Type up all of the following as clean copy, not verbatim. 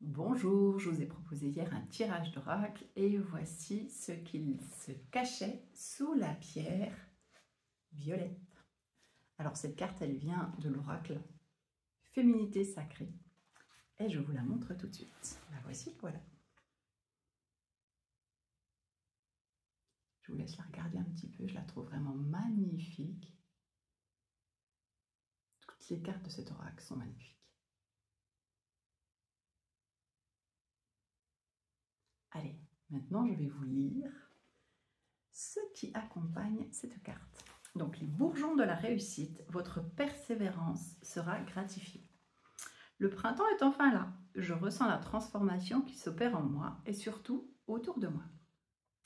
Bonjour, je vous ai proposé hier un tirage d'oracle et voici ce qu'il se cachait sous la pierre violette. Alors cette carte, elle vient de l'oracle Féminité sacrée et je vous la montre tout de suite. La voici, voilà. Je vous laisse la regarder un petit peu, je la trouve vraiment magnifique. Toutes les cartes de cet oracle sont magnifiques. Allez, maintenant je vais vous lire ce qui accompagne cette carte. Donc les bourgeons de la réussite, votre persévérance sera gratifiée. Le printemps est enfin là. Je ressens la transformation qui s'opère en moi et surtout autour de moi.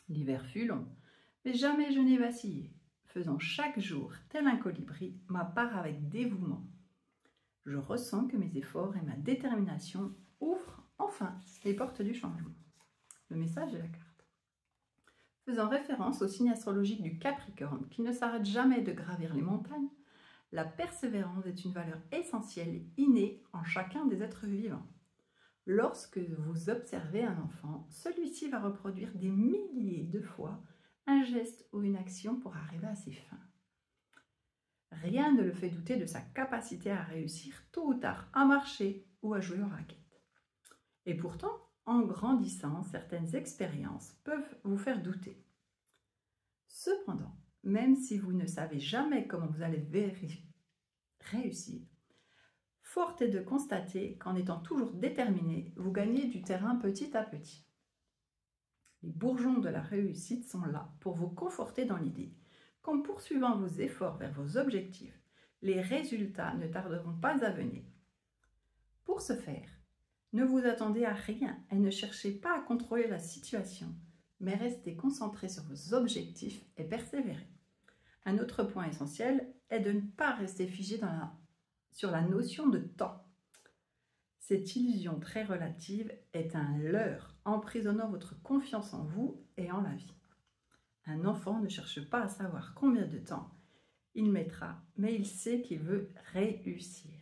L'hiver fut long, mais jamais je n'ai vacillé, faisant chaque jour, tel un colibri, ma part avec dévouement. Je ressens que mes efforts et ma détermination ouvrent enfin les portes du changement. Le message de la carte. Faisant référence au signe astrologique du Capricorne, qui ne s'arrête jamais de gravir les montagnes, la persévérance est une valeur essentielle innée en chacun des êtres vivants. Lorsque vous observez un enfant, celui-ci va reproduire des milliers de fois un geste ou une action pour arriver à ses fins. Rien ne le fait douter de sa capacité à réussir tôt ou tard à marcher ou à jouer aux raquettes. Et pourtant, en grandissant, certaines expériences peuvent vous faire douter. Cependant, même si vous ne savez jamais comment vous allez réussir, forte est de constater qu'en étant toujours déterminé, vous gagnez du terrain petit à petit. Les bourgeons de la réussite sont là pour vous conforter dans l'idée qu'en poursuivant vos efforts vers vos objectifs, les résultats ne tarderont pas à venir. Pour ce faire, ne vous attendez à rien et ne cherchez pas à contrôler la situation, mais restez concentré sur vos objectifs et persévérez. Un autre point essentiel est de ne pas rester figé sur la notion de temps. Cette illusion très relative est un leurre emprisonnant votre confiance en vous et en la vie. Un enfant ne cherche pas à savoir combien de temps il mettra, mais il sait qu'il veut réussir.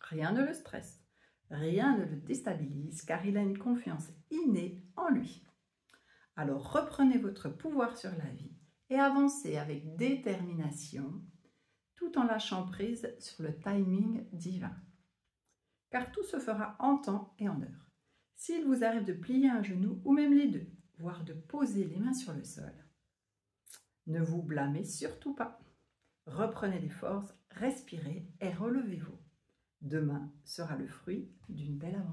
Rien ne le stresse, rien ne le déstabilise car il a une confiance innée en lui. Alors reprenez votre pouvoir sur la vie et avancez avec détermination tout en lâchant prise sur le timing divin. Car tout se fera en temps et en heure. S'il vous arrive de plier un genou ou même les deux, voire de poser les mains sur le sol, ne vous blâmez surtout pas. Reprenez des forces, respirez et relevez-vous. Demain sera le fruit d'une belle aventure.